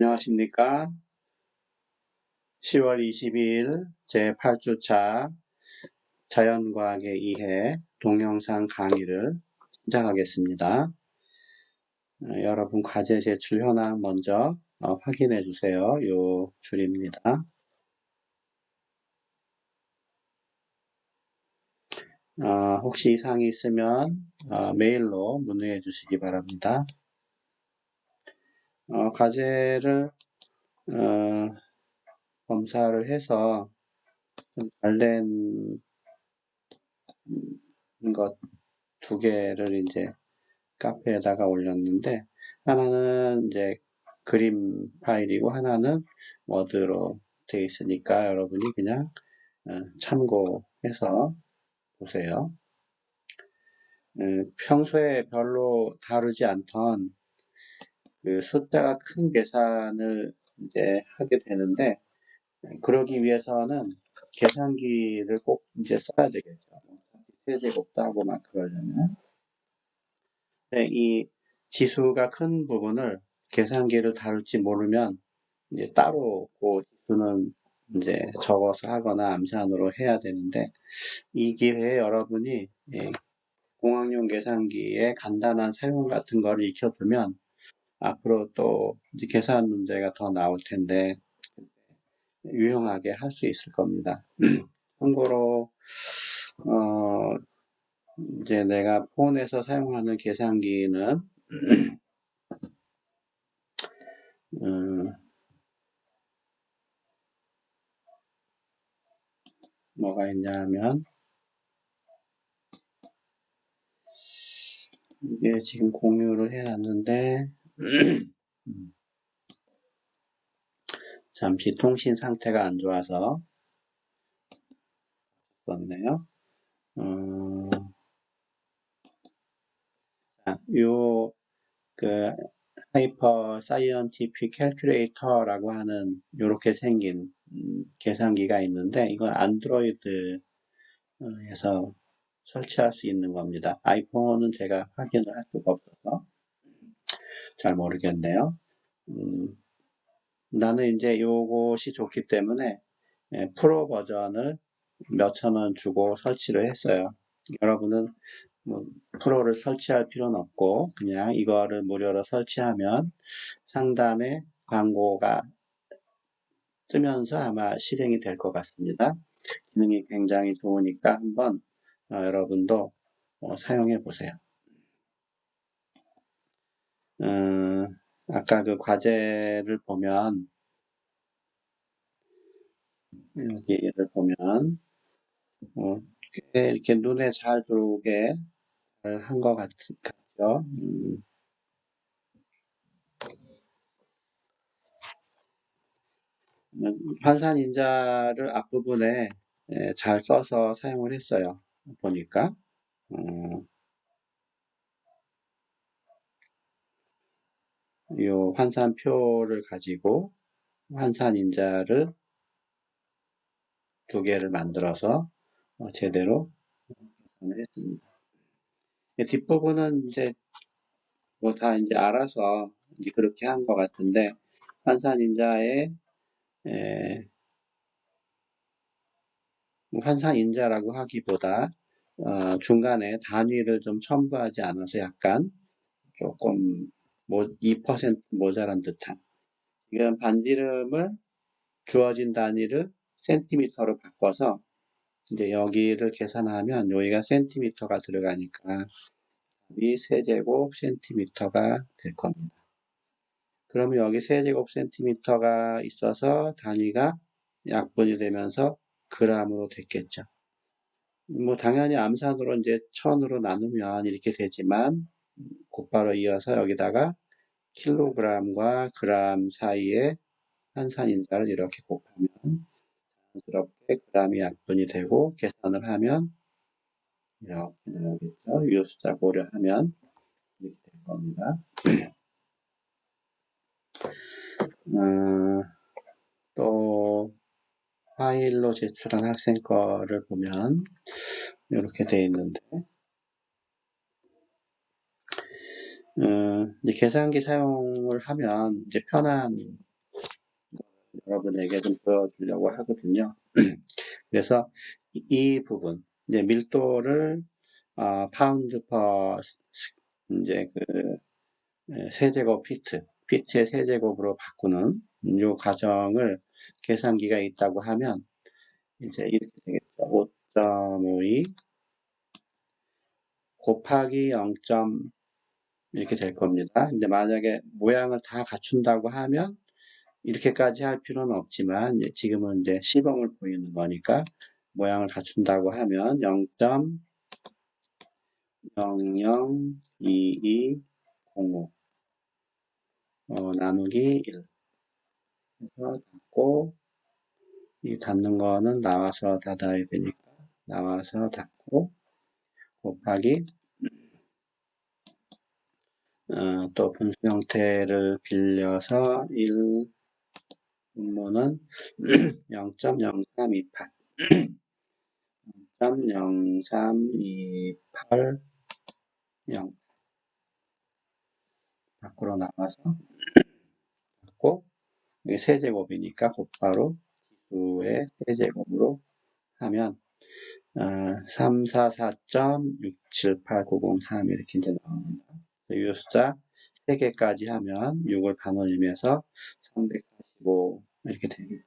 안녕하십니까? 10월 22일 제8주차 자연과학의 이해 동영상 강의를 시작하겠습니다. 여러분 과제 제출 현황 먼저 확인해 주세요. 요 줄입니다. 혹시 이상이 있으면 메일로 문의해 주시기 바랍니다. 과제를 검사를 해서 잘 된 것 두 개를 이제 카페에다가 올렸는데, 하나는 이제 그림 파일이고 하나는 워드로 되어 있으니까 여러분이 그냥 참고해서 보세요. 평소에 별로 다루지 않던 그 숫자가 큰 계산을 이제 하게 되는데, 그러기 위해서는 계산기를 꼭 이제 써야 되겠죠. 세제곱도 하고 막 그러려면. 네, 이 지수가 큰 부분을 계산기를 다룰지 모르면 이제 따로 그 지수는 이제 적어서 하거나 암산으로 해야 되는데, 이 기회에 여러분이 공학용 계산기의 간단한 사용 같은 거를 익혀두면 앞으로 또 이제 계산 문제가 더 나올 텐데 유용하게 할 수 있을 겁니다. 참고로 이제 내가 폰에서 사용하는 계산기는 뭐가 있냐면, 이게 지금 공유를 해놨는데 잠시 통신 상태가 안 좋아서 썼네요. 요 그 하이퍼 사이언티픽 캘큘레이터라고 하는 요렇게 생긴 계산기가 있는데, 이건 안드로이드에서 설치할 수 있는 겁니다. 아이폰은 제가 확인을 할 수가 없어서 잘 모르겠네요. 나는 이제 요것이 좋기 때문에 프로 버전을 몇천 원 주고 설치를 했어요. 여러분은 뭐 프로를 설치할 필요는 없고 그냥 이거를 무료로 설치하면 상단에 광고가 뜨면서 아마 실행이 될 것 같습니다. 기능이 굉장히 좋으니까 한번 여러분도 사용해 보세요. 아까 그 과제를 보면, 여기를 보면 꽤 이렇게 눈에 잘 들어오게 한 것 같죠. 환산인자를 앞부분에 잘 써서 사용을 했어요. 보니까 이 환산표를 가지고 환산인자를 두 개를 만들어서 제대로 했습니다. 뒷부분은 이제 뭐 다 이제 알아서 이제 그렇게 한 것 같은데, 환산인자의 환산인자라고 하기보다 중간에 단위를 좀 첨부하지 않아서 약간 조금 2% 모자란 듯한, 이런 반지름을 주어진 단위를 센티미터로 바꿔서 이제 여기를 계산하면 여기가 센티미터가 들어가니까 이 세제곱 센티미터가 될 겁니다. 그러면 여기 세제곱 센티미터가 있어서 단위가 약분이 되면서 g으로 됐겠죠. 뭐 당연히 암산으로 이제 1000으로 나누면 이렇게 되지만 곧바로 이어서 여기다가 킬로그램과 그램 사이에 환산인자를 이렇게 곱하면 자연스럽게 g이 약분이 되고, 계산을 하면 이렇게 나오겠죠. 이 숫자 고려하면 이렇게 될 겁니다. 또 파일로 제출한 학생 거를 보면 이렇게 되어 있는데, 이제 계산기 사용을 하면 이제 편한 여러분에게 좀 보여주려고 하거든요. 그래서 이 부분, 이제 밀도를 파운드 퍼 이제 세제곱 피트의 세제곱으로 바꾸는 이 과정을 계산기가 있다고 하면 이제 이렇게 되겠죠. 5.52 곱하기 0. 이렇게 될 겁니다. 근데 만약에 모양을 다 갖춘다고 하면 이렇게까지 할 필요는 없지만 지금은 이제 시범을 보이는 거니까 모양을 갖춘다고 하면 0.002205 나누기 1 해서 닫고, 이 닫는 거는 나와서 닫아야 되니까 나와서 닫고 곱하기 또 분수 형태를 빌려서 1 분모는 0.0328 0.0328 0 밖으로 나와서 닫고, 이게 세제곱이니까 곧바로 기수의 세제곱으로 하면 344.678903 이렇게 이제 나옵니다. 이 숫자 3개까지 하면 6을 반올림해서 345 이렇게 되겠죠.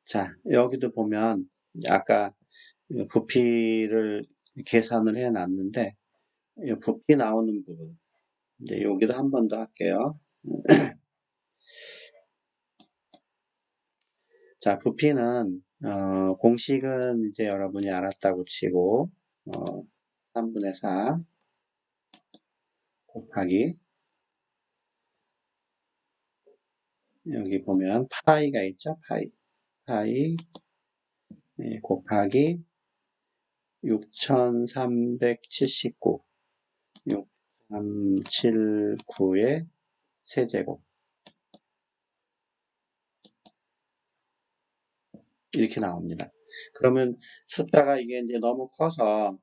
자, 여기도 보면 아까 부피를 계산을 해 놨는데 부피 나오는 부분 이제 여기도 한 번 더 할게요. 자, 부피는 공식은 이제 여러분이 알았다고 치고 3분의 4 곱하기 여기 보면 파이가 있죠. 파이 곱하기 6379 6379의 세제곱 이렇게 나옵니다. 그러면 숫자가 이게 이제 너무 커서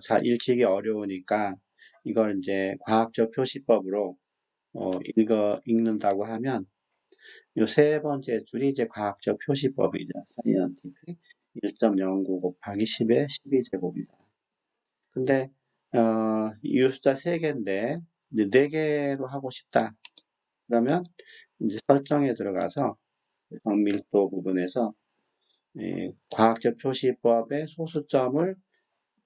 잘 읽히기 어려우니까 이걸 이제 과학적 표시법으로 읽는다고 하면 이 세 번째 줄이 이제 과학적 표시법이죠. 사이언티픽 1.09 곱하기 10의 12제곱이다. 근데 이 숫자 3개인데 이제 4개로 하고 싶다. 그러면 이제 설정에 들어가서 정밀도 부분에서 과학적 표시법의 소수점을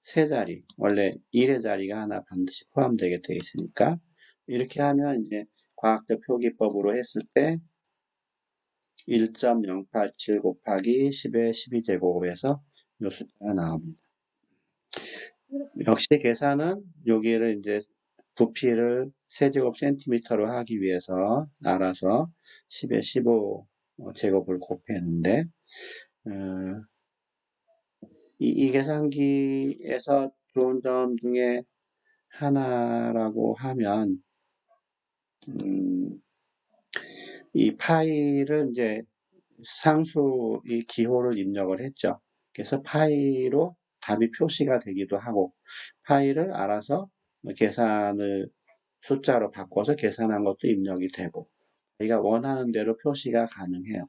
3자리, 원래 1의 자리가 하나 반드시 포함되게 되어 있으니까 이렇게 하면 이제 과학적 표기법으로 했을 때 1.087 곱하기 10의 12제곱에서 이 숫자가 나옵니다. 역시 계산은 여기를 이제 부피를 세제곱 센티미터로 하기 위해서 알아서 10의 15 제곱을 곱했는데 이 계산기에서 좋은 점 중에 하나라고 하면 이 파이를 이제 상수 이 기호를 입력을 했죠. 그래서 파이로 답이 표시가 되기도 하고 파이를 알아서 계산을 숫자로 바꿔서 계산한 것도 입력이 되고 자기가 원하는 대로 표시가 가능해요.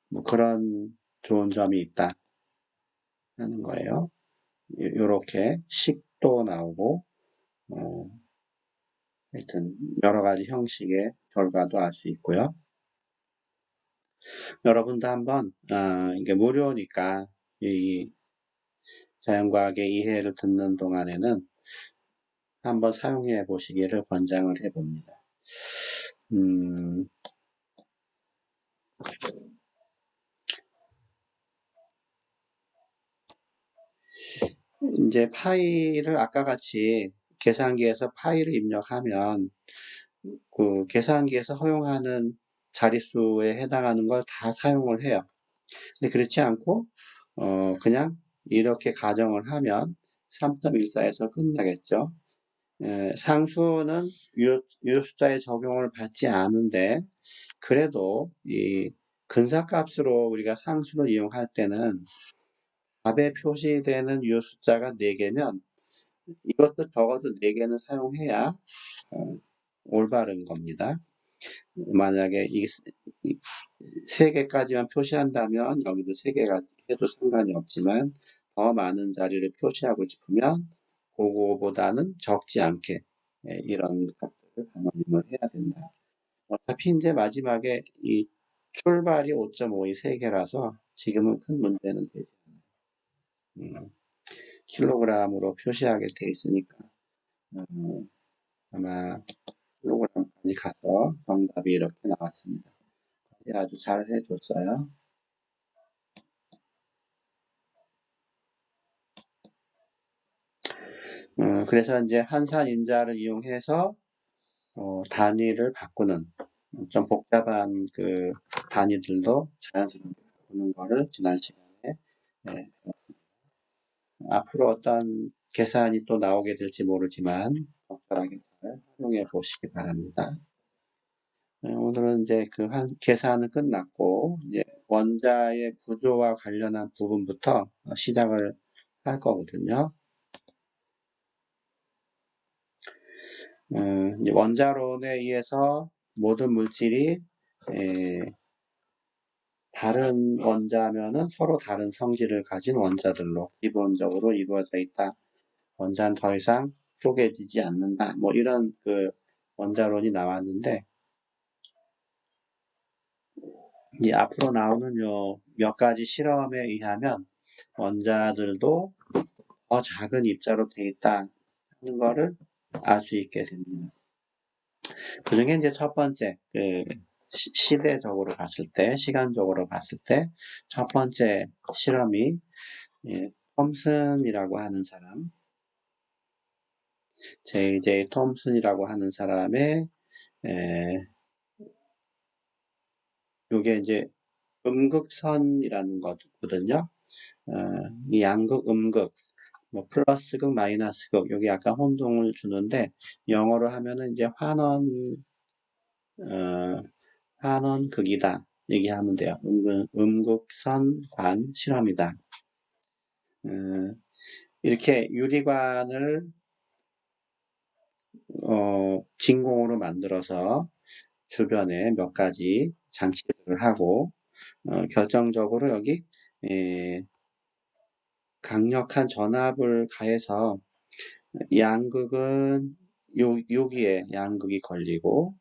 뭐 그런 좋은 점이 있다 하는 거예요. 이렇게 식도 나오고 하여튼 여러 가지 형식의 결과도 알 수 있고요. 여러분도 한번 이게 무료니까 이 자연과학의 이해를 듣는 동안에는 한번 사용해 보시기를 권장을 해 봅니다. 이제 파일을 아까 같이 계산기에서 파일을 입력하면 그 계산기에서 허용하는 자릿수에 해당하는 걸 다 사용을 해요. 근데 그렇지 않고 그냥 이렇게 가정을 하면 3.14에서 끝나겠죠. 상수는 이 숫자의 적용을 받지 않은데 그래도 이 근사값으로 우리가 상수를 이용할 때는 답에 표시되는 이 숫자가 4개면 이것도 적어도 4개는 사용해야 올바른 겁니다. 만약에 이 3개까지만 표시한다면 여기도 3개가 해도 상관이 없지만 더 많은 자리를 표시하고 싶으면 그거보다는 적지 않게 이런 것들을 반올림을 해야 된다. 어차피 이제 마지막에 이 출발이 5.52 3개라서 지금은 큰 문제는 되지 않아요. 킬로그램으로 표시하게 돼 있으니까 아마 킬로그램까지 가서 정답이 이렇게 나왔습니다. 아주 잘 해줬어요. 그래서 이제 한산인자를 이용해서 단위를 바꾸는 좀 복잡한 그 단위들도 자연스럽게 바꾸는 거를 지난 시간에 앞으로 어떤 계산이 또 나오게 될지 모르지만 적절하게 잘 활용해 보시기 바랍니다. 오늘은 이제 그 계산은 끝났고 이제 원자의 구조와 관련한 부분부터 시작을 할 거거든요. 이제 원자론에 의해서 모든 물질이 다른 원자면은 서로 다른 성질을 가진 원자들로 기본적으로 이루어져 있다. 원자는 더 이상 쪼개지지 않는다. 뭐 이런 그 원자론이 나왔는데 이 앞으로 나오는 요 몇 가지 실험에 의하면 원자들도 더 작은 입자로 돼 있다 하는 거를 알 수 있게 됩니다. 그 중에 이제 첫 번째 그 시대적으로 봤을 때, 시간적으로 봤을 때 첫 번째 실험이 톰슨이라고 하는 사람, J.J. 톰슨이라고 하는 사람의 요게 이제 음극선이라는 거거든요. 이 양극, 음극, 뭐 플러스극, 마이너스극, 여기 약간 혼동을 주는데 영어로 하면은 이제 환원극이다 얘기하면 돼요. 음극선관 실험이다. 이렇게 유리관을 진공으로 만들어서 주변에 몇 가지 장치들을 하고 결정적으로 여기 강력한 전압을 가해서 양극은 여기에 양극이 걸리고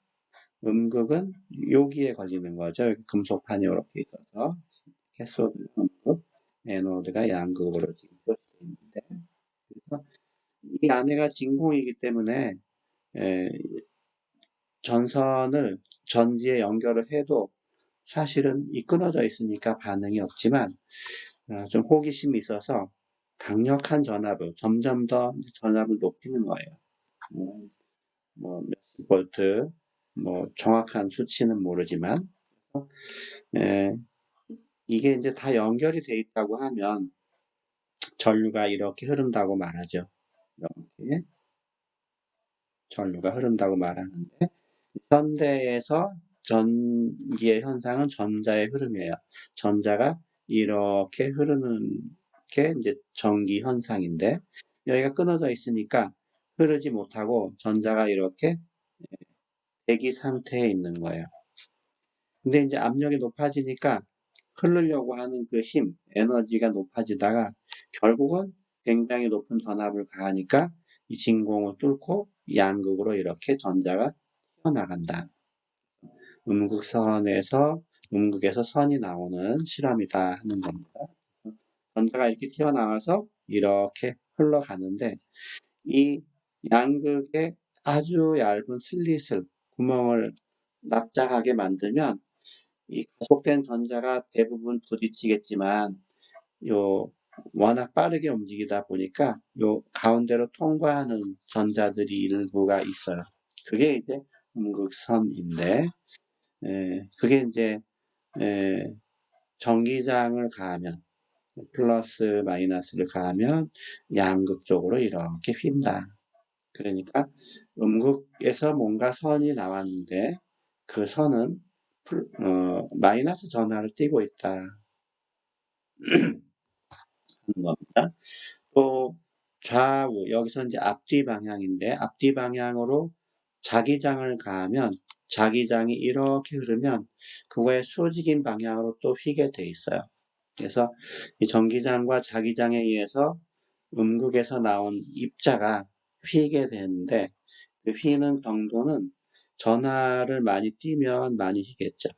음극은 여기에 걸리는 거죠. 금속판이 이렇게 있어서 캐소드 음극, 에노드가 양극으로 지금 표시되어 있는데 그래서 이 안에가 진공이기 때문에 전선을 전지에 연결을 해도 사실은 이 끊어져 있으니까 반응이 없지만 좀 호기심이 있어서 강력한 전압을 점점 더 전압을 높이는 거예요. 뭐 몇십 볼트, 뭐 정확한 수치는 모르지만 이게 이제 다 연결이 돼 있다고 하면 전류가 이렇게 흐른다고 말하죠. 이렇게 전류가 흐른다고 말하는데 현대에서 전기의 현상은 전자의 흐름이에요. 전자가 이렇게 흐르는 게 이제 전기 현상인데 여기가 끊어져 있으니까 흐르지 못하고 전자가 이렇게 대기 상태에 있는 거예요. 근데 이제 압력이 높아지니까 흐르려고 하는 그 힘, 에너지가 높아지다가 결국은 굉장히 높은 전압을 가하니까 이 진공을 뚫고 양극으로 이렇게 전자가 튀어나간다. 음극에서 선이 나오는 실험이다 하는 겁니다. 전자가 이렇게 튀어나와서 이렇게 흘러가는데 이 양극에 아주 얇은 슬릿을 구멍을 납작하게 만들면 이 가속된 전자가 대부분 부딪히겠지만 요 워낙 빠르게 움직이다 보니까 요 가운데로 통과하는 전자들이 일부가 있어요. 그게 이제 음극선인데 그게 이제 전기장을 가하면 플러스 마이너스를 가하면 양극 쪽으로 이렇게 휜다. 그러니까 음극에서 뭔가 선이 나왔는데 그 선은 마이너스 전하를 띠고 있다 하는 겁니다. 또 좌우, 여기서 이제 앞뒤 방향인데, 앞뒤 방향으로 자기장을 가하면, 자기장이 이렇게 흐르면, 그거의 수직인 방향으로 또 휘게 돼 있어요. 그래서 이 전기장과 자기장에 의해서 음극에서 나온 입자가 휘게 되는데, 그 휘는 정도는 전하를 많이 띄면 많이 휘겠죠.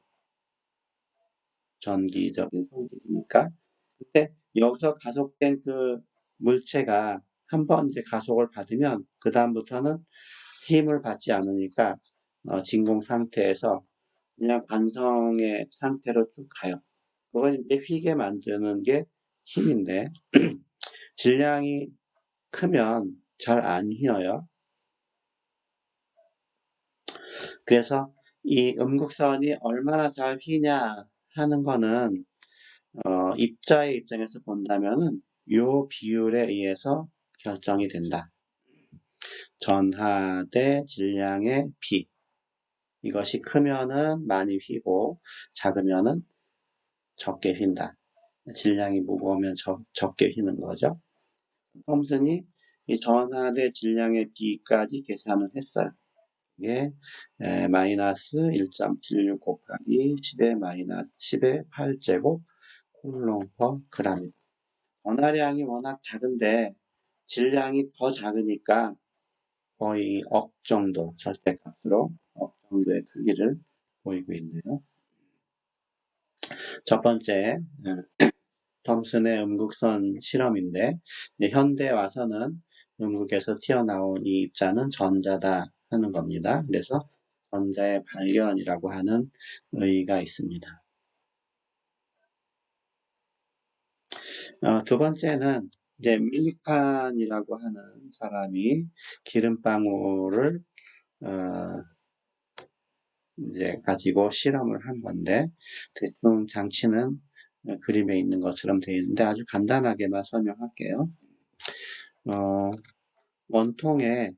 전기적인 성질이니까. 근데 여기서 가속된 그 물체가 한번 이제 가속을 받으면 그 다음부터는 힘을 받지 않으니까 진공 상태에서 그냥 관성의 상태로 쭉 가요. 그건 이제 휘게 만드는 게 힘인데 질량이 크면 잘 안 휘어요. 그래서 이 음극선이 얼마나 잘 휘냐 하는 거는 입자의 입장에서 본다면은 요 비율에 의해서 결정이 된다. 전하 대 질량의 비. 이것이 크면은 많이 휘고 작으면은 적게 휜다. 질량이 무거우면 적게 휘는 거죠. 톰슨이 이 전하 대 질량의 비까지 계산을 했어요. 이게 마이너스 1.76 곱하기 10의 마이너스 10의 8제곱 쿨롱 퍼 그램. 전하량이 워낙 작은데 질량이 더 작으니까 거의 억 정도 절대값으로 억 정도의 크기를 보이고 있네요. 첫 번째 톰슨의 음극선 실험인데 현대 와서는 음극에서 튀어나온 이 입자는 전자다 하는 겁니다. 그래서 전자의 발견이라고 하는 의의가 있습니다. 두 번째는 이제 밀칸이라고 하는 사람이 기름방울을 이제 가지고 실험을 한 건데 대충 장치는 그림에 있는 것처럼 되어 있는데 아주 간단하게만 설명할게요. 원통에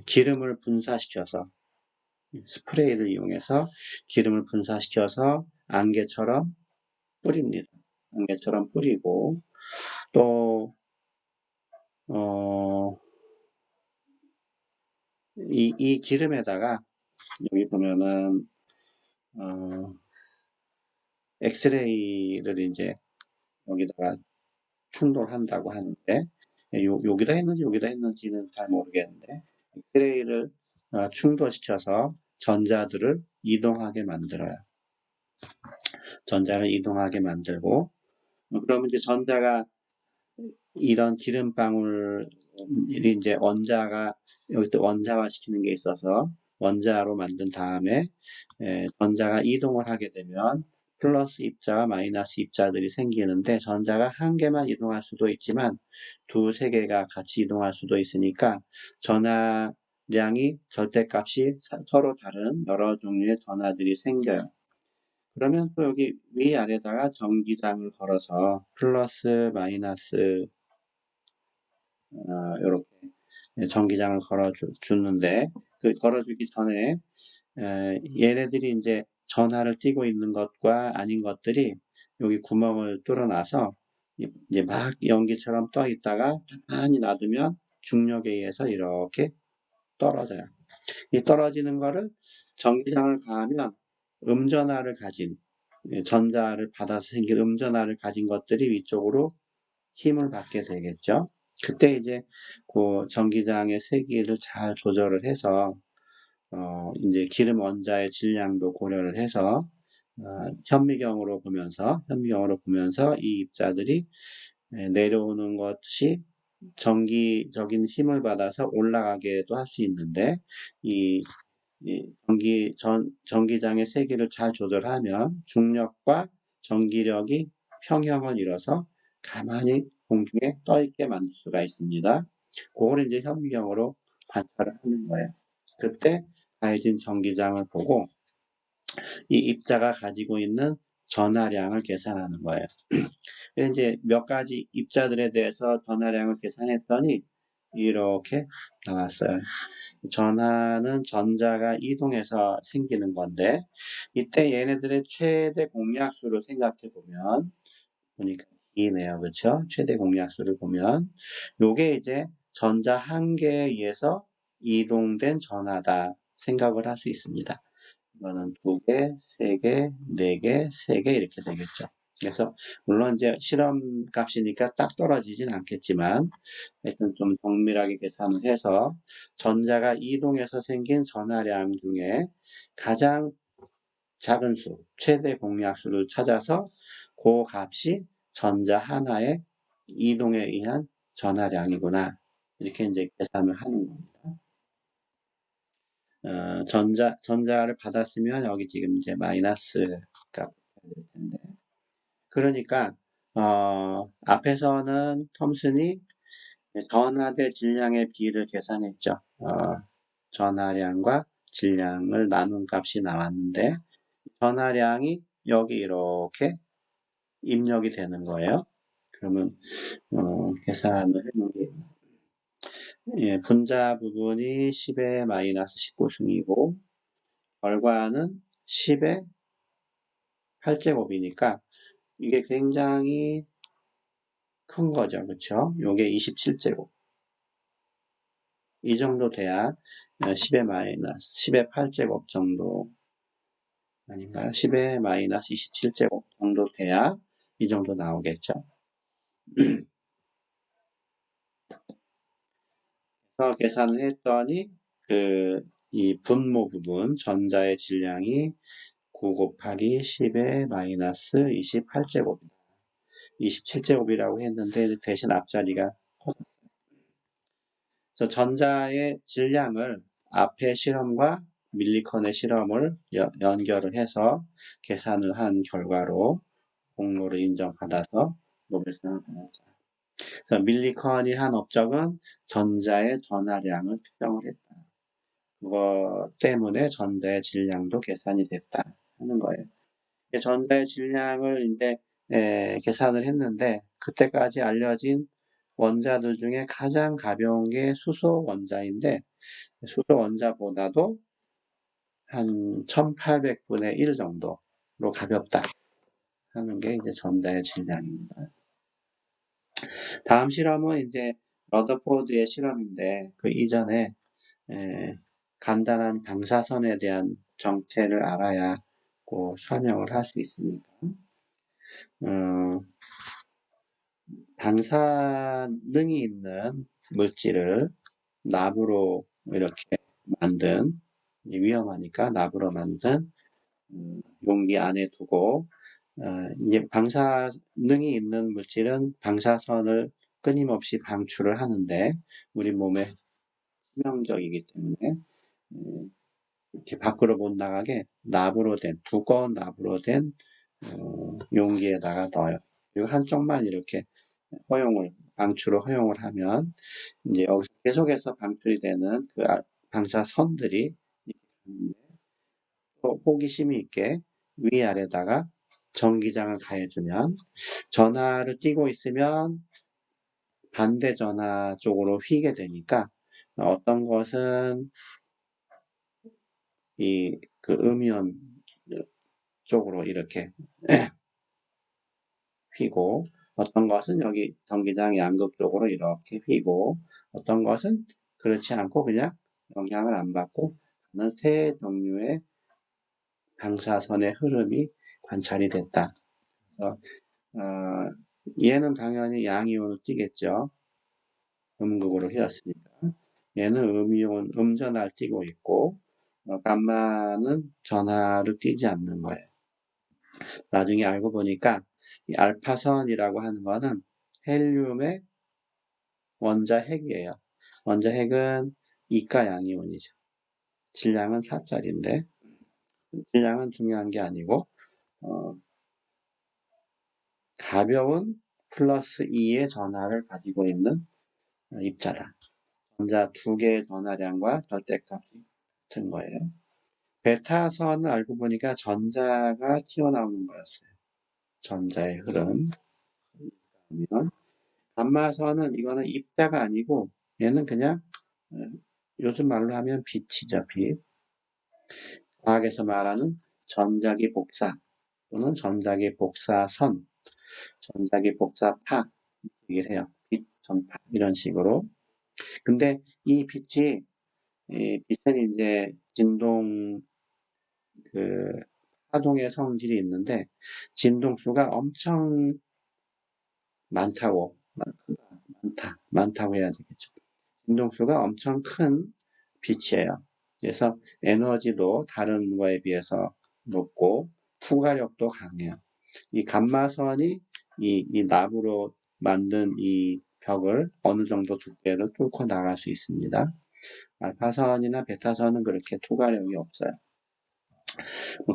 기름을 분사시켜서 스프레이를 이용해서 기름을 분사시켜서 안개처럼 뿌립니다. 안개처럼 뿌리고 또 이 기름에다가 여기 보면은 엑스레이를 이제 여기다가 충돌한다고 하는데 여기다 했는지 여기다 했는지는 잘 모르겠는데 엑스레이를 충돌시켜서 전자들을 이동하게 만들어요. 전자를 이동하게 만들고 그러면 이제 전자가 이런 기름방울이 이제 원자가 여기 또 원자화 시키는 게 있어서 원자로 만든 다음에 전자가 이동을 하게 되면 플러스 입자와 마이너스 입자들이 생기는데 전자가 한 개만 이동할 수도 있지만 두세 개가 같이 이동할 수도 있으니까 전하량이 절대값이 서로 다른 여러 종류의 전하들이 생겨요. 그러면 또 여기 위아래다가 전기장을 걸어서 플러스 마이너스 이렇게 전기장을 걸어주는데 그 걸어주기 전에 얘네들이 이제 전하를 띠고 있는 것과 아닌 것들이 여기 구멍을 뚫어놔서 이제 막 연기처럼 떠 있다가 가만히 놔두면 중력에 의해서 이렇게 떨어져요. 이 떨어지는 거를 전기장을 가하면 음전하를 가진 전자를 받아서 생긴 음전하를 가진 것들이 위쪽으로 힘을 받게 되겠죠. 그때 이제 그 전기장의 세기를 잘 조절을 해서 이제 기름 원자의 질량도 고려를 해서 현미경으로 보면서 이 입자들이 내려오는 것이 전기적인 힘을 받아서 올라가게도 할 수 있는데 이 전기장의 세기를 잘 조절하면 중력과 전기력이 평형을 이뤄서 가만히 공중에 떠 있게 만들 수가 있습니다. 그걸 이제 현미경으로 관찰을 하는 거예요. 그때 가해진 전기장을 보고 이 입자가 가지고 있는 전하량을 계산하는 거예요. 이제 몇 가지 입자들에 대해서 전하량을 계산했더니 이렇게 나왔어요. 전하는 전자가 이동해서 생기는 건데 이때 얘네들의 최대 공약수를 생각해 보니까 2네요. 그렇죠? 최대 공약수를 보면 요게 이제 전자 한 개에 의해서 이동된 전하다 생각을 할 수 있습니다. 이거는 2개, 3개, 4개, 3개 이렇게 되겠죠. 그래서 물론 이제 실험 값이니까 딱 떨어지진 않겠지만 하여튼 좀 정밀하게 계산을 해서 전자가 이동해서 생긴 전하량 중에 가장 작은 수, 최대 공약수를 찾아서 그 값이 전자 하나의 이동에 의한 전하량이구나. 이렇게 이제 계산을 하는 겁니다. 전자를 받았으면 여기 지금 이제 마이너스가 될 텐데. 그러니까, 앞에서는 톰슨이 전하 대 질량의 비를 계산했죠. 전하량과 질량을 나눈 값이 나왔는데, 전하량이 여기 이렇게 입력이 되는 거예요. 그러면, 계산을 해놓은 예, 분자 부분이 10의 마이너스 19승이고, 결과는 10의 8제곱이니까, 이게 굉장히 큰 거죠. 그쵸? 요게 27제곱. 이 정도 돼야 10의 마이너스, 10의 8제곱 정도 아닌가요? 10의 마이너스 27제곱 정도 돼야 이 정도 나오겠죠. 그래서 계산을 했더니 이 분모 부분 전자의 질량이 9 곱하기 10의 마이너스 28제곱입니다. 27제곱이라고 했는데 대신 앞자리가 그래서 전자의 질량을 앞의 실험과 밀리컨의 실험을 연결을 해서 계산을 한 결과로 공로를 인정받아서 노벨상을 받았다. 그래서 밀리컨이 한 업적은 전자의 전하량을 측정을 했다. 그것 때문에 전자의 질량도 계산이 됐다 하는 거예요. 전자의 질량을 이제 계산을 했는데 그때까지 알려진 원자들 중에 가장 가벼운 게 수소 원자인데 수소 원자보다도 한 1800분의 1 정도로 가볍다 하는 게 이제 전자의 질량입니다. 다음 실험은 이제 러더포드의 실험인데 그 이전에 간단한 방사선에 대한 정체를 알아야 설명을 할 수 있으니까 방사능이 있는 물질을 납으로 이렇게 만든 위험하니까 납으로 만든 용기 안에 두고 이제 방사능이 있는 물질은 방사선을 끊임없이 방출을 하는데 우리 몸에 치명적이기 때문에 이렇게 밖으로 못 나가게 납으로 된 두꺼운 납으로 된 용기에다가 넣어요. 그리고 한쪽만 이렇게 방출을 허용을 하면 이제 여기서 계속해서 방출이 되는 그 방사선들이 또 호기심이 있게 위아래다가 전기장을 가해주면 전하를 띄고 있으면 반대 전하 쪽으로 휘게 되니까 어떤 것은 그 음이온 쪽으로 이렇게 휘고 어떤 것은 여기 전기장 양극 쪽으로 이렇게 휘고 어떤 것은 그렇지 않고 그냥 영향을 안 받고 하는 세 종류의 방사선의 흐름이 관찰이 됐다. 그래서, 얘는 당연히 양이온을 띄겠죠. 음극으로 휘었으니까. 얘는 음이온, 음전하를 띄고 있고 감마는 전하를 띄지 않는 거예요. 나중에 알고 보니까 이 알파선이라고 하는 거는 헬륨의 원자핵이에요. 원자핵은 이가 양이온이죠. 질량은 4짜리인데 질량은 중요한 게 아니고 가벼운 플러스 2의 전하를 가지고 있는 입자다. 전자 2개의 전하량과 절대값이 같은 거예요. 베타선은 알고 보니까 전자가 튀어나오는 거였어요. 전자의 흐름. 그러면 감마선은 이거는 입자가 아니고 얘는 그냥 요즘 말로 하면 빛이죠. 빛. 과학에서 말하는 전자기 복사 또는 전자기 복사선 전자기 복사파 얘기를 해요. 빛 전파 이런 식으로. 근데 이 빛은 이제 진동 그 파동의 성질이 있는데 진동수가 엄청 많다고 해야 되겠죠. 진동수가 엄청 큰 빛이에요. 그래서 에너지도 다른 거에 비해서 높고 투과력도 강해요. 이 감마선이 이 납으로 만든 이 벽을 어느 정도 두께를 뚫고 나갈 수 있습니다. 알파선이나 베타선은 그렇게 투과력이 없어요.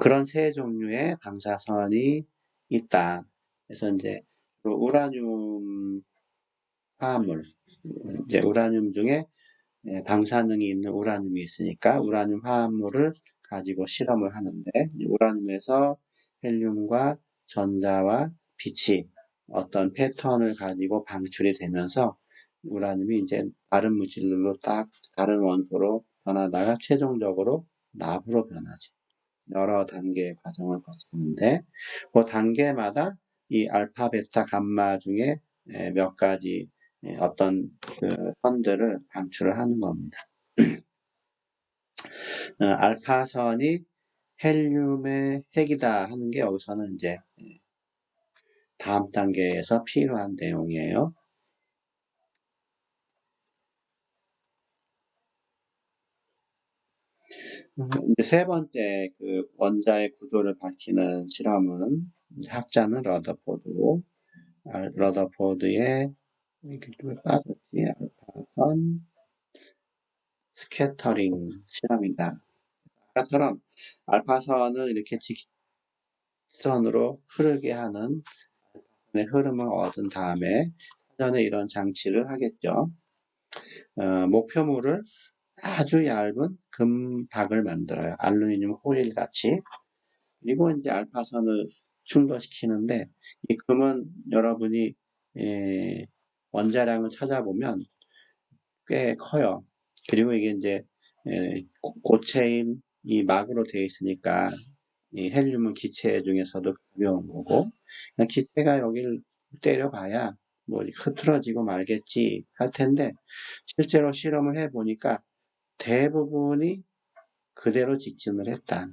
그런 세 종류의 방사선이 있다. 그래서 이제 우라늄 화합물, 이제 우라늄 중에 방사능이 있는 우라늄이 있으니까 우라늄 화합물을 가지고 실험을 하는데 우라늄에서 헬륨과 전자와 빛이 어떤 패턴을 가지고 방출이 되면서 우라늄이 이제 다른 물질로 다른 원소로 변하다가 최종적으로 납으로 변하지. 여러 단계의 과정을 거치는데 그 단계마다 이 알파, 베타, 감마 중에 몇 가지 어떤 그 선들을 방출을 하는 겁니다. 알파선이 헬륨의 핵이다 하는 게 여기서는 이제 다음 단계에서 필요한 내용이에요. 이제 세 번째 그 원자의 구조를 밝히는 실험은 학자는 러더포드고 러더포드의 이게 왜 빠졌지? 알파선 스캐터링 실험이다. 아까처럼 알파선을 이렇게 직선으로 흐르게 하는 흐름을 얻은 다음에 사전에 이런 장치를 하겠죠. 목표물을 아주 얇은 금박을 만들어요. 알루미늄 호일 같이. 그리고 이제 알파선을 충돌시키는데 이 금은 여러분이 원자량을 찾아보면 꽤 커요. 그리고 이게 이제 고체인 이 막으로 되어 있으니까 이 헬륨은 기체 중에서도 가벼운 거고 기체가 여기를 때려봐야 뭐 흐트러지고 말겠지 할 텐데 실제로 실험을 해보니까 대부분이 그대로 직진을 했다.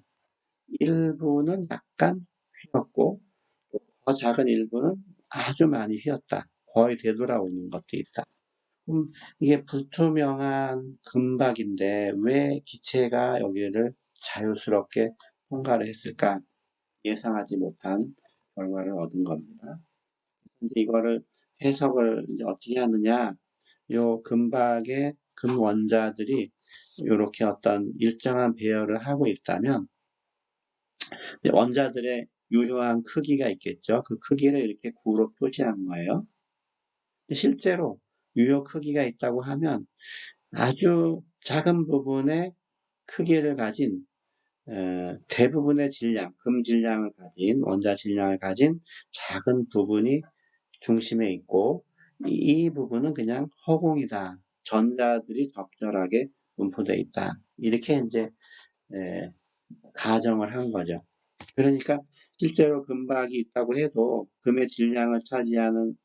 일부는 약간 휘었고 더 작은 일부는 아주 많이 휘었다. 거의 되돌아오는 것도 있다. 이게 불투명한 금박인데 왜 기체가 여기를 자유스럽게 통과를 했을까? 예상하지 못한 결과를 얻은 겁니다. 근데 이거를 해석을 이제 어떻게 하느냐? 요 금박의 금 원자들이 이렇게 어떤 일정한 배열을 하고 있다면 원자들의 유효한 크기가 있겠죠. 그 크기를 이렇게 구로 표시한 거예요. 실제로 유효 크기가 있다고 하면 아주 작은 부분의 크기를 가진 대부분의 질량, 금 질량을 가진 원자 질량을 가진 작은 부분이 중심에 있고 이 부분은 그냥 허공이다. 전자들이 적절하게 분포되어 있다. 이렇게 이제 가정을 한 거죠. 그러니까 실제로 금박이 있다고 해도 금의 질량을 차지하는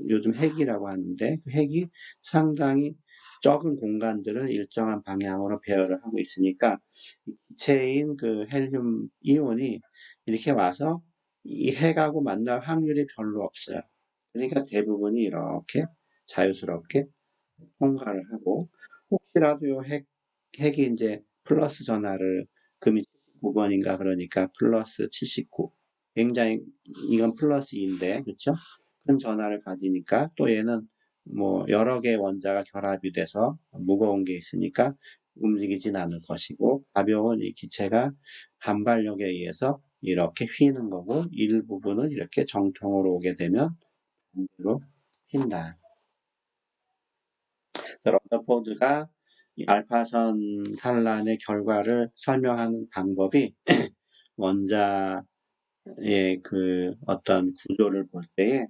요즘 핵이라고 하는데 그 핵이 상당히 적은 공간들을 일정한 방향으로 배열을 하고 있으니까 기체인 그 헬륨 이온이 이렇게 와서 이 핵하고 만날 확률이 별로 없어요. 그러니까 대부분이 이렇게 자유스럽게 통과를 하고 혹시라도 요 핵이 이제 플러스 전하를 금이 79번인가 그러니까 플러스 79 굉장히 이건 플러스 2인데 그렇죠? 큰 전하를 가지니까 또 얘는 뭐 여러 개의 원자가 결합이 돼서 무거운 게 있으니까 움직이진 않을 것이고 가벼운 이 기체가 반발력에 의해서 이렇게 휘는 거고 일부분은 이렇게 정통으로 오게 되면 반대로 휜다. 러더포드가 이 알파선 산란의 결과를 설명하는 방법이 원자의 그 어떤 구조를 볼 때에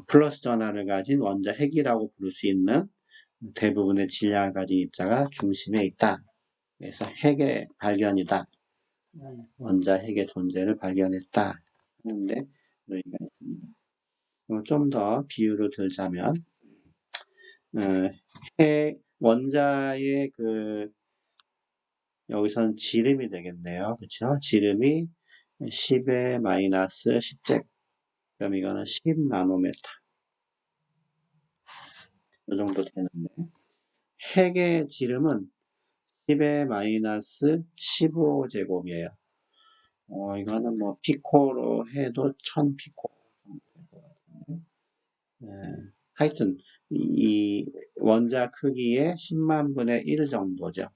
플러스 전하를 가진 원자 핵이라고 부를 수 있는 대부분의 질량을 가진 입자가 중심에 있다. 그래서 핵의 발견이다. 원자 핵의 존재를 발견했다. 하는데 여기가 있습니다. 좀 더 비유를 들자면, 원자의 여기선 지름이 되겠네요. 그쵸? 지름이 10의 마이너스 10제. 그럼 이거는 10나노메타. 이 정도 되는데. 핵의 지름은 10의 마이너스 15제곱이에요. 이거는 뭐 피코로 해도 1000피코 정도 될 것 같은데. 하여튼 이 원자 크기의 10만 분의 1 정도죠.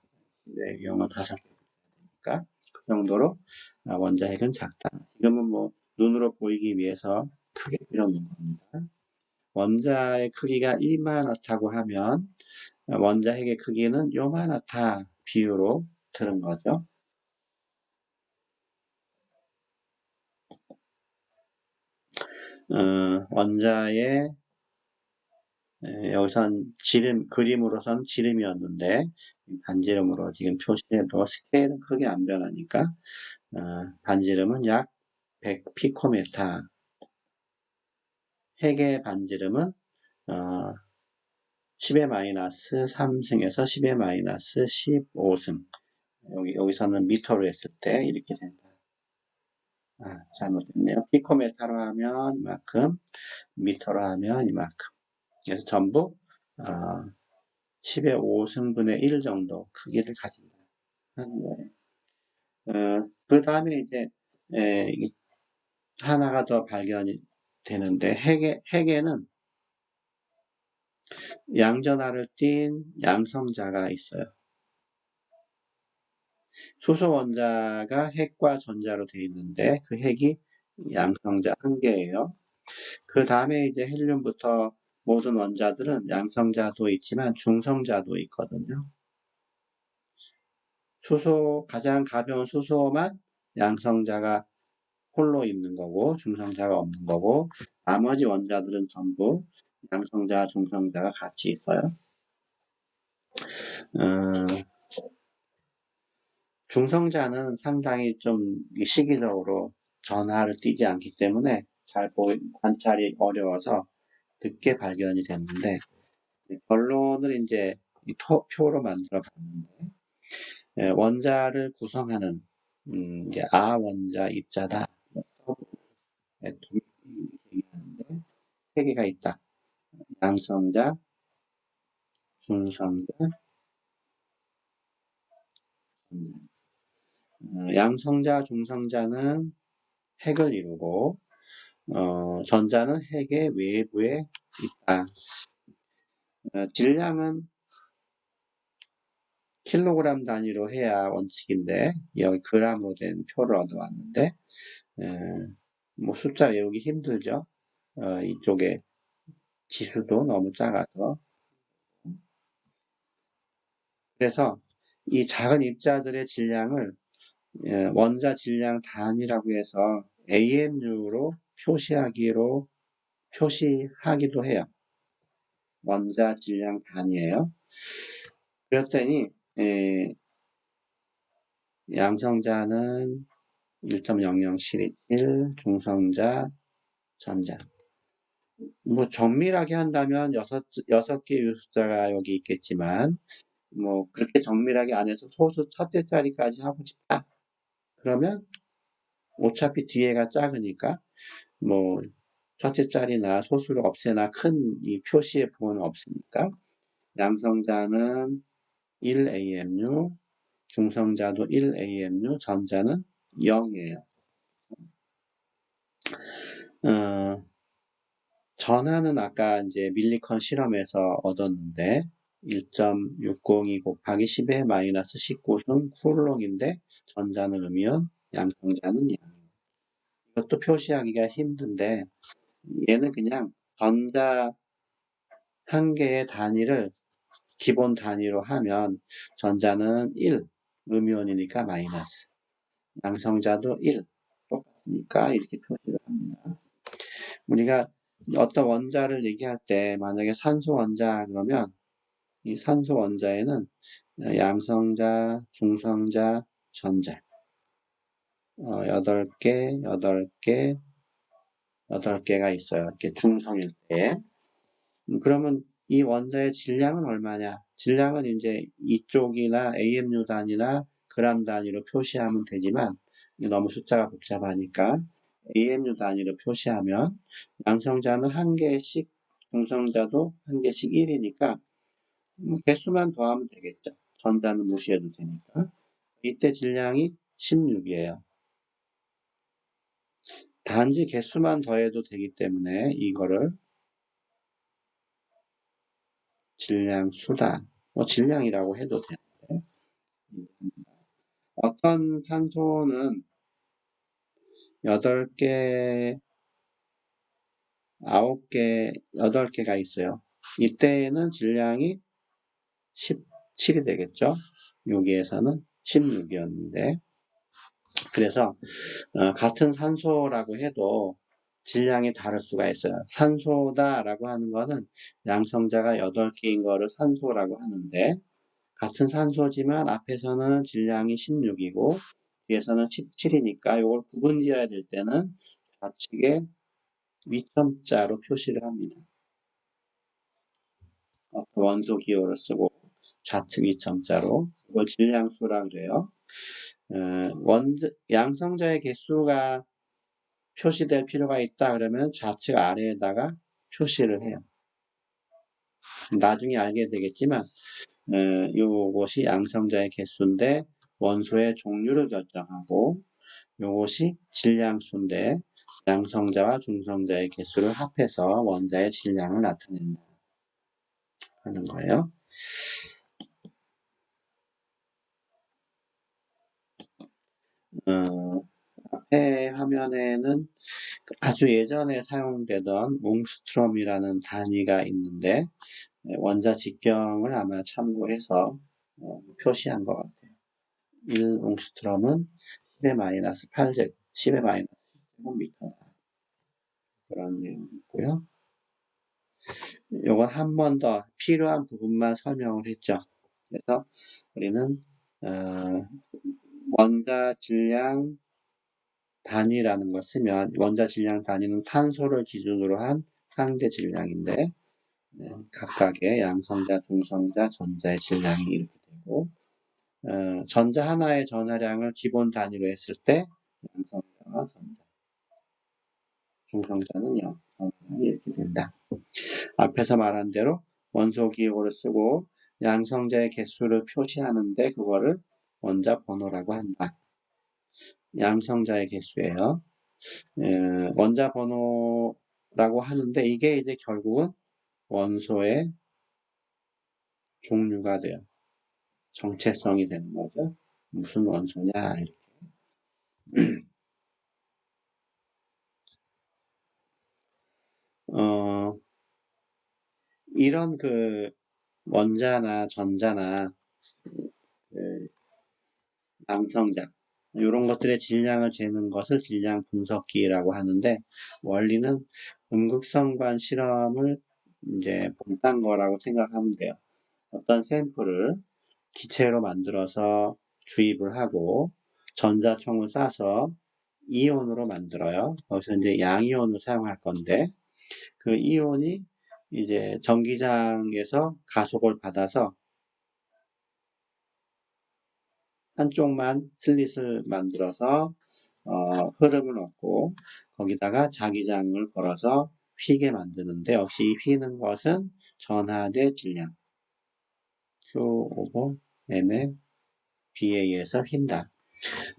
네, 경우 5개니까 그 정도로 원자 핵은 작다. 지금은 뭐 눈으로 보이기 위해서 크게 그려놓은 겁니다. 원자의 크기가 이만하다고 하면 원자 핵의 크기는 요만하다 비유로 들은 거죠. 원자의 여기선 그림으로선 지름이었는데 반지름으로 지금 표시해도 스케일은 크게 안 변하니까 반지름은 약 100피코메타. 핵의 반지름은 10의 마이너스 3승에서 10의 마이너스 15승. 여기서는 미터로 했을 때 이렇게 된다. 잘못됐네요. 피코메타로 하면 이만큼, 미터로 하면 이만큼. 그래서 전부 10의 5승분의 1 정도 크기를 가진다 하는 거예요. 그 다음에 이제 하나가 더 발견이 되는데 핵에는 양전하를 띤 양성자가 있어요. 수소 원자가 핵과 전자로 되어 있는데 그 핵이 양성자 한 개예요. 그 다음에 이제 헬륨부터 모든 원자들은 양성자도 있지만 중성자도 있거든요. 가장 가벼운 수소만 양성자가 홀로 있는 거고 중성자가 없는 거고 나머지 원자들은 전부 양성자, 중성자가 같이 있어요. 중성자는 상당히 좀 시기적으로 전하를 띠지 않기 때문에 관찰이 어려워서 늦게 발견이 됐는데 결론을 이제 표로 만들어 봤는데 원자를 구성하는 이제 원자 입자다. 얘기하는데 세 개가 있다. 양성자, 중성자, 양성자, 중성자는 핵을 이루고 전자는 핵의 외부에 있다. 질량은 킬로그램 단위로 해야 원칙인데 여기 그램으로 된 표를 얻어왔는데 뭐 숫자 외우기 힘들죠. 이쪽에 지수도 너무 작아서 그래서 이 작은 입자들의 질량을 원자 질량 단위라고 해서 AMU로 표시하기도 해요. 원자 질량 단위예요. 그랬더니 양성자는 1.0071, 중성자, 전자. 뭐 정밀하게 한다면 6개의 숫자가 여기 있겠지만 뭐 그렇게 정밀하게 안 해서 소수 첫째 자리까지 하고 싶다. 그러면 어차피 뒤에가 작으니까 뭐 첫째 자리나 소수를 없애나 큰 이 표시의 부분은 없으니까 양성자는 1AMU, 중성자도 1AMU, 전자는 0이에요. 전하는 아까 이제 밀리컨 실험에서 얻었는데 1.602 곱하기 10의 마이너스 19승 쿨롱인데 전자는 음이온, 양성자는 양. 이것도 표시하기가 힘든데 얘는 그냥 전자 한 개의 단위를 기본 단위로 하면 전자는 1, 음이온이니까 마이너스, 양성자도 1, 똑같으니까 이렇게 표시를 합니다. 우리가 어떤 원자를 얘기할 때 만약에 산소 원자 그러면 이 산소 원자에는 양성자, 중성자, 전자 8개, 8개가 있어요. 이렇게 중성일 때. 그러면 이 원자의 질량은 얼마냐? 질량은 이제 이쪽이나 AMU 단위나 그람 단위로 표시하면 되지만 너무 숫자가 복잡하니까 AMU 단위로 표시하면 양성자는 한 개씩, 중성자도 한 개씩 1이니까 개수만 더하면 되겠죠. 전자는 무시해도 되니까. 이때 질량이 16이에요. 단지 개수만 더해도 되기 때문에 이거를 질량수다. 질량이라고 해도 되는데 어떤 산소는 8개, 9개, 8개가 있어요. 이때는 질량이 17이 되겠죠. 여기에서는 16이었는데 그래서 같은 산소라고 해도 질량이 다를 수가 있어요. 산소다라고 하는 것은 양성자가 8개인 거를 산소라고 하는데 같은 산소지만 앞에서는 질량이 16이고 뒤에서는 17이니까 이걸 구분 지어야 될 때는 좌측에 위첨자로 표시를 합니다. 원소 기호를 쓰고 좌측 위첨자로 이걸 질량수라 그래요. 양성자의 개수가 표시될 필요가 있다 그러면 좌측 아래에다가 표시를 해요. 나중에 알게 되겠지만 요것이 양성자의 개수인데 원소의 종류를 결정하고 요것이 질량수인데 양성자와 중성자의 개수를 합해서 원자의 질량을 나타낸다 하는 거예요. 앞에 화면에는 아주 예전에 사용되던 웅스트롬이라는 단위가 있는데 원자 직경을 아마 참고해서 표시한 것 같아요. 1웅스트롬은 10의 - 8제곱, 10의 - 10제곱미터 그런 내용이 있고요. 요건 한 번 더 필요한 부분만 설명을 했죠. 그래서 우리는 원자 질량 단위라는 걸 쓰면 원자 질량 단위는 탄소를 기준으로 한 상대 질량인데 각각의 양성자, 중성자, 전자의 질량이 이렇게 되고 전자 하나의 전하량을 기본 단위로 했을 때 양성자와 전자, 중성자는 0, 전하량이 이렇게 된다. 앞에서 말한 대로 원소 기호를 쓰고 양성자의 개수를 표시하는데 그거를 원자 번호라고 한다. 양성자의 개수예요. 원자 번호라고 하는데 이게 이제 결국은 원소의 종류가 돼요. 정체성이 되는 거죠. 무슨 원소냐 이렇게. 이런 그 원자나 전자나 그 양성자 이런 것들의 질량을 재는 것을 질량 분석기라고 하는데 원리는 음극성관 실험을 이제 본딴 거라고 생각하면 돼요. 어떤 샘플을 기체로 만들어서 주입을 하고 전자총을 쏴서 이온으로 만들어요. 거기서 이제 양이온을 사용할 건데 그 이온이 이제 전기장에서 가속을 받아서 한쪽만 슬릿을 만들어서 흐름을 얻고 거기다가 자기장을 걸어서 휘게 만드는데 역시 이 휘는 것은 전하대 질량 Q 오버 M의 B에 의해서 휜다.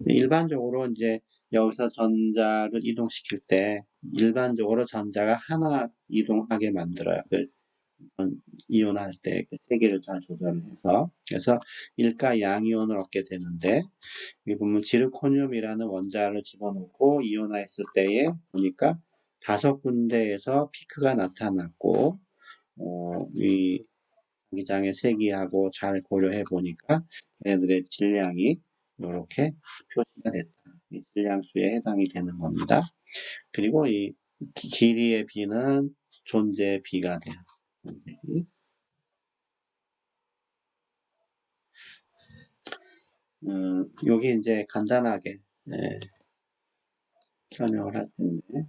일반적으로 이제 여기서 전자를 이동시킬 때 일반적으로 전자가 하나 이동하게 만들어요. 이온할 때 세 개를 잘 조절해서 그래서 일가 양이온을 얻게 되는데 여기 보면 지르코늄이라는 원자를 집어넣고 이온화했을 때에 보니까 5군데에서 피크가 나타났고 이 전기장의 세기하고 잘 고려해 보니까 얘네들의 질량이 이렇게 표시가 됐다. 이 질량수에 해당이 되는 겁니다. 그리고 이 길이의 B는 존재의 B가 돼요. 요게 이제 간단하게 설명을 할 텐데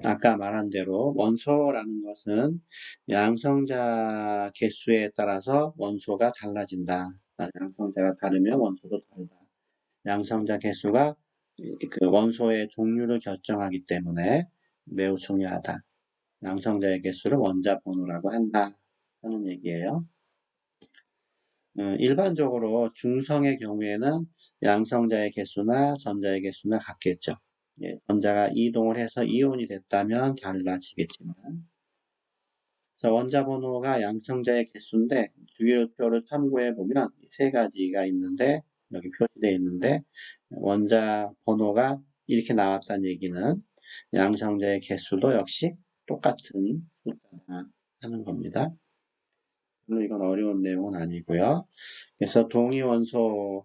아까 말한 대로 원소라는 것은 양성자 개수에 따라서 원소가 달라진다. 양성자가 다르면 원소도 다르다. 양성자 개수가 그 원소의 종류를 결정하기 때문에 매우 중요하다. 양성자의 개수를 원자 번호라고 한다 하는 얘기예요. 일반적으로 중성의 경우에는 양성자의 개수나 전자의 개수나 같겠죠. 예, 전자가 이동을 해서 이온이 됐다면 달라지겠지만, 그래서 원자 번호가 양성자의 개수인데 주기율표를 참고해 보면 세 가지가 있는데 여기 표시되어 있는데 원자 번호가 이렇게 나왔다는 얘기는 양성자의 개수도 역시 똑같은 숫자다 하는 겁니다. 물론 이건 어려운 내용은 아니고요. 그래서 동위원소의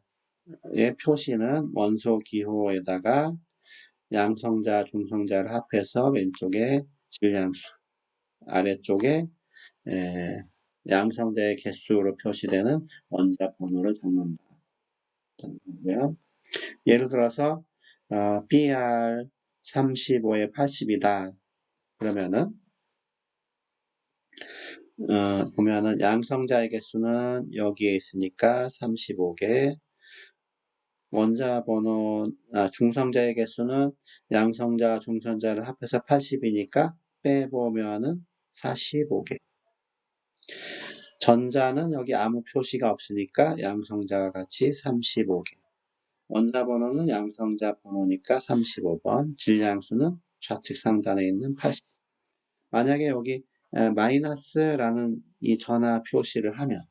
표시는 원소 기호에다가 양성자, 중성자를 합해서 왼쪽에 질량수, 아래쪽에 양성자의 개수로 표시되는 원자 번호를 적는다. 예를 들어서 BR 35에 80이다. 그러면은 보면은 양성자의 개수는 여기에 있으니까 35개, 원자 번호, 중성자의 개수는 양성자, 중성자를 합해서 80이니까 빼보면은 45개. 전자는 여기 아무 표시가 없으니까 양성자와 같이 35개. 원자 번호는 양성자 번호니까 35번. 질량수는 좌측 상단에 있는 80. 만약에 여기 마이너스라는 이 전화 표시를 하면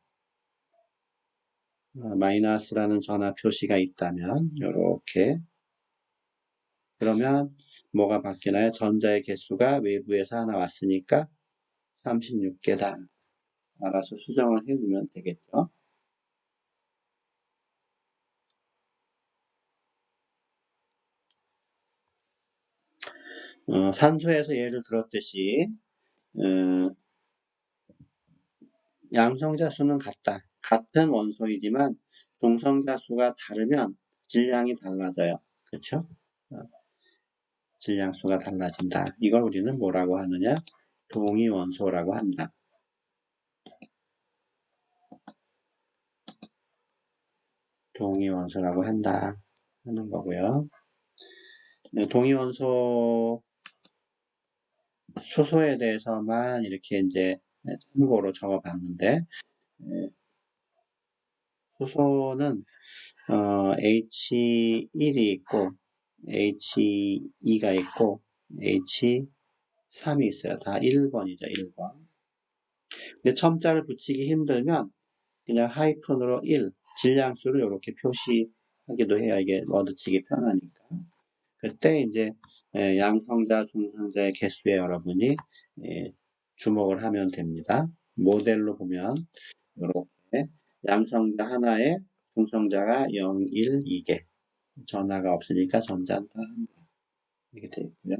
마이너스라는 전화 표시가 있다면 이렇게 그러면 뭐가 바뀌나요? 전자의 개수가 외부에서 하나 왔으니까 36개다. 알아서 수정을 해주면 되겠죠. 산소에서 예를 들었듯이 양성자 수는 같다. 같은 원소이지만 중성자 수가 다르면 질량이 달라져요. 그렇죠? 질량수가 달라진다. 이걸 우리는 뭐라고 하느냐? 동위원소라고 한다. 동위원소라고 한다 하는 거고요. 동위원소 수소에 대해서만 이렇게 이제 참고로 적어봤는데 수소는 H1이 있고 H2가 있고 H3이 있어요. 다 1번이죠. 1번. 근데 첨자를 붙이기 힘들면 그냥 하이픈으로 1, 질량수를 이렇게 표시하기도 해야 이게 얻어치기 편하니까. 그때 이제 양성자, 중성자의 개수에 여러분이 주목을 하면 됩니다. 모델로 보면 이렇게 양성자 하나에 중성자가 0, 1, 2개. 전하가 없으니까 전자는 다 한다. 이렇게 되어 있고요.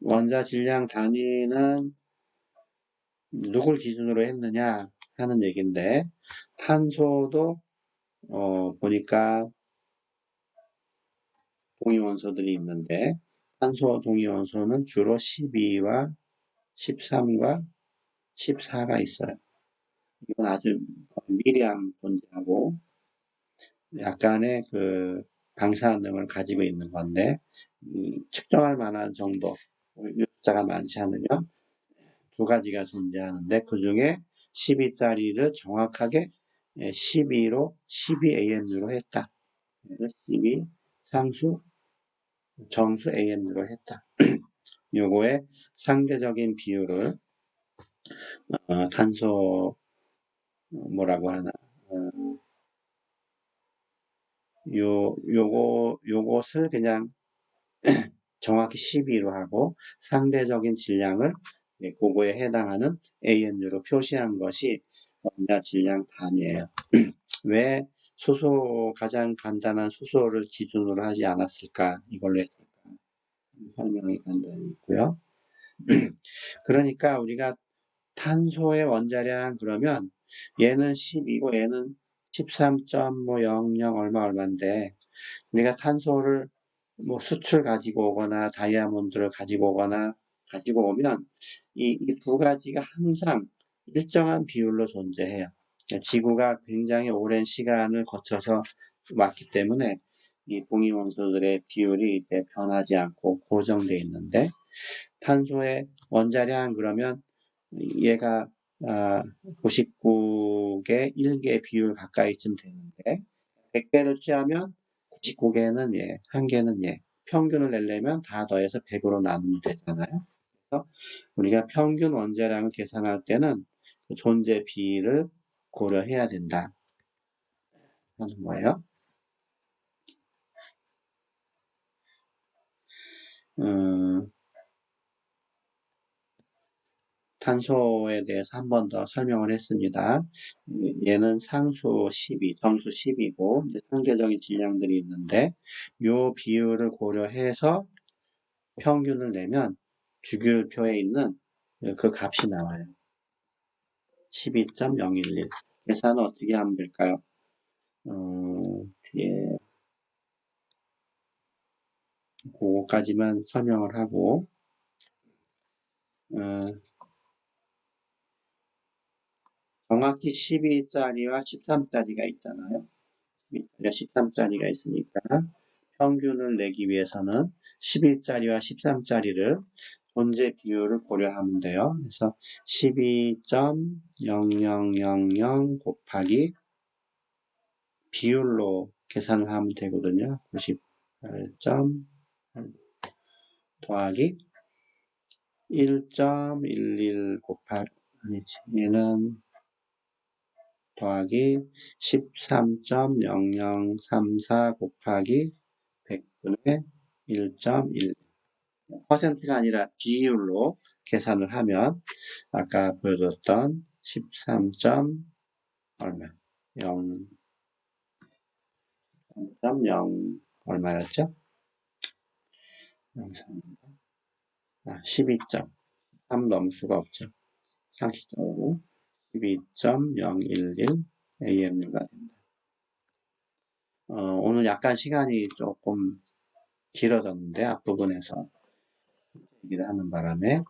원자 질량 단위는 누굴 기준으로 했느냐 하는 얘기인데 탄소도 보니까 동위원소들이 있는데 탄소 동위원소는 주로 12와 13과 14가 있어요. 이건 아주 미량 존재하고 약간의 그 방사능을 가지고 있는 건데 측정할 만한 정도 숫자가 많지 않으면 두 가지가 존재하는데 그 중에 12짜리를 정확하게 12로 12AMU로 했다. 12 상수 정수 AMU로 했다. 요거의 상대적인 비율을 탄소 뭐라고 하나 요것을 그냥 정확히 12로 하고 상대적인 질량을 그거에 해당하는 AMU로 표시한 것이 원자 질량 단위예요. 왜 수소 가장 간단한 수소를 기준으로 하지 않았을까? 이걸로 했을까? 설명이 간단히 있고요. 그러니까 우리가 탄소의 원자량 그러면 얘는 10이고 얘는 13.00 얼마인데 우리가 탄소를 뭐 수출 가지고 오거나 다이아몬드를 가지고 오거나 가지고 오면 이 두 가지가 항상 일정한 비율로 존재해요. 지구가 굉장히 오랜 시간을 거쳐서 왔기 때문에 이 동위원소들의 비율이 이제 변하지 않고 고정되어 있는데, 탄소의 원자량 그러면 얘가 99개 1개 비율 가까이쯤 되는데, 100개를 취하면 99개는 얘, 1개는 얘. 평균을 내려면 다 더해서 100으로 나누면 되잖아요. 그래서 우리가 평균 원자량을 계산할 때는 그 존재 비를 고려해야 된다 하는 거예요. 탄소에 대해서 한 번 더 설명을 했습니다. 얘는 상수 12, 정수 10이고 상대적인 질량들이 있는데 요 비율을 고려해서 평균을 내면 주기율표에 있는 그 값이 나와요. 12.011. 계산은 어떻게 하면 될까요? 뒤에 그거까지만 설명을 하고 정확히 12짜리와 13짜리가 있잖아요. 13짜리가 있으니까 평균을 내기 위해서는 11짜리와 13짜리를 존재 비율을 고려하면 돼요. 그래서 12.0000 곱하기 비율로 계산을 하면 되거든요. 98점 더하기 1.11 곱하기, 아니지, 얘는 더하기 13.0034 곱하기 100분의 1.1. 퍼센트가 아니라 비율로 계산을 하면 아까 보여줬던 13. 얼마? 0. 0. 얼마였죠? 12점. 3 넘을 수가 없죠. 상식적으로 12.011 AMU가 된다. 오늘 약간 시간이 조금 길어졌는데 앞부분에서 얘기를 하는 바람에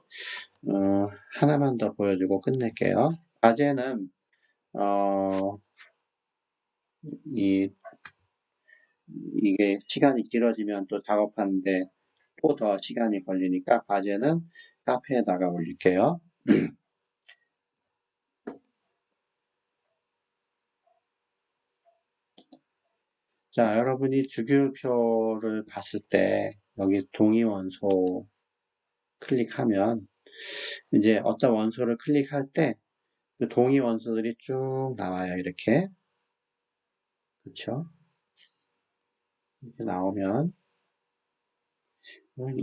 하나만 더 보여주고 끝낼게요. 과제는 이게 시간이 길어지면 또 작업하는데 또 더 시간이 걸리니까 과제는 카페에다가 올릴게요. 자, 여러분이 주기율표를 봤을 때 여기 동위원소 클릭하면 이제 어떤 원소를 클릭할 때 그 동위원소들이 쭉 나와요. 이렇게. 그렇죠? 이렇게 나오면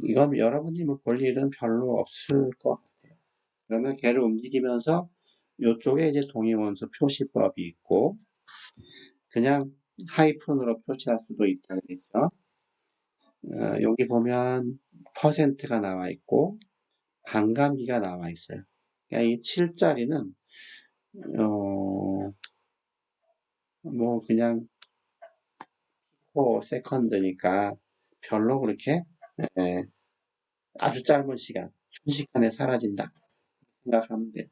이건 여러분이 뭐 볼 일은 별로 없을 것 같아요. 그러면 걔를 움직이면서 이쪽에 이제 동위원소 표시법이 있고 그냥 하이픈으로 표시할 수도 있다 그랬죠. 여기 보면 퍼센트가 나와 있고 반감기가 나와 있어요. 그러니까 이 7짜리는 뭐 그냥 세컨드니까 별로 그렇게 아주 짧은 시간, 순식간에 사라진다 생각하면 돼요.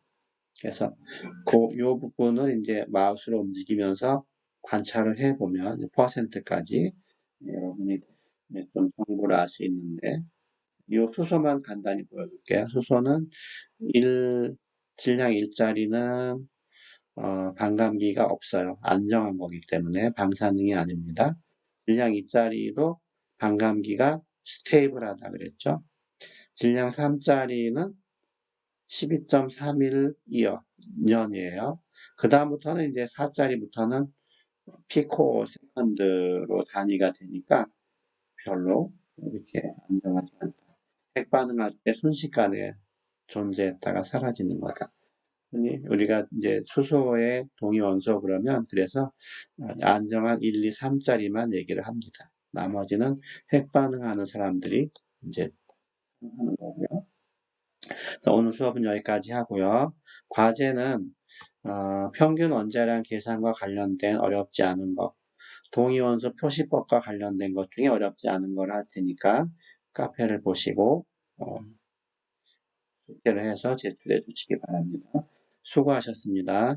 그래서 요 부분을 이제 마우스로 움직이면서 관찰을 해보면 퍼센트까지 여러분이 좀 정보를 알 수 있는데 이 수소만 간단히 보여줄게요. 수소는 질량 1짜리는 반감기가 없어요. 안정한 거기 때문에 방사능이 아닙니다. 질량 2짜리도 반감기가 스테이블하다 그랬죠. 질량 3짜리는 12.312년이에요. 그 다음부터는 이제 4짜리부터는 피코 세컨드로 단위가 되니까 별로 이렇게 안정하지 않다. 핵 반응할 때 순식간에 존재했다가 사라지는 거다. 우리가 이제 수소의 동위원소 그러면 그래서 안정한 1, 2, 3짜리만 얘기를 합니다. 나머지는 핵 반응하는 사람들이 이제 하는 거고요. 오늘 수업은 여기까지 하고요. 과제는 평균 원자량 계산과 관련된 어렵지 않은 것, 동의원소 표시법과 관련된 것 중에 어렵지 않은 걸 할 테니까 카페를 보시고 숙제를 해서 제출해 주시기 바랍니다. 수고하셨습니다.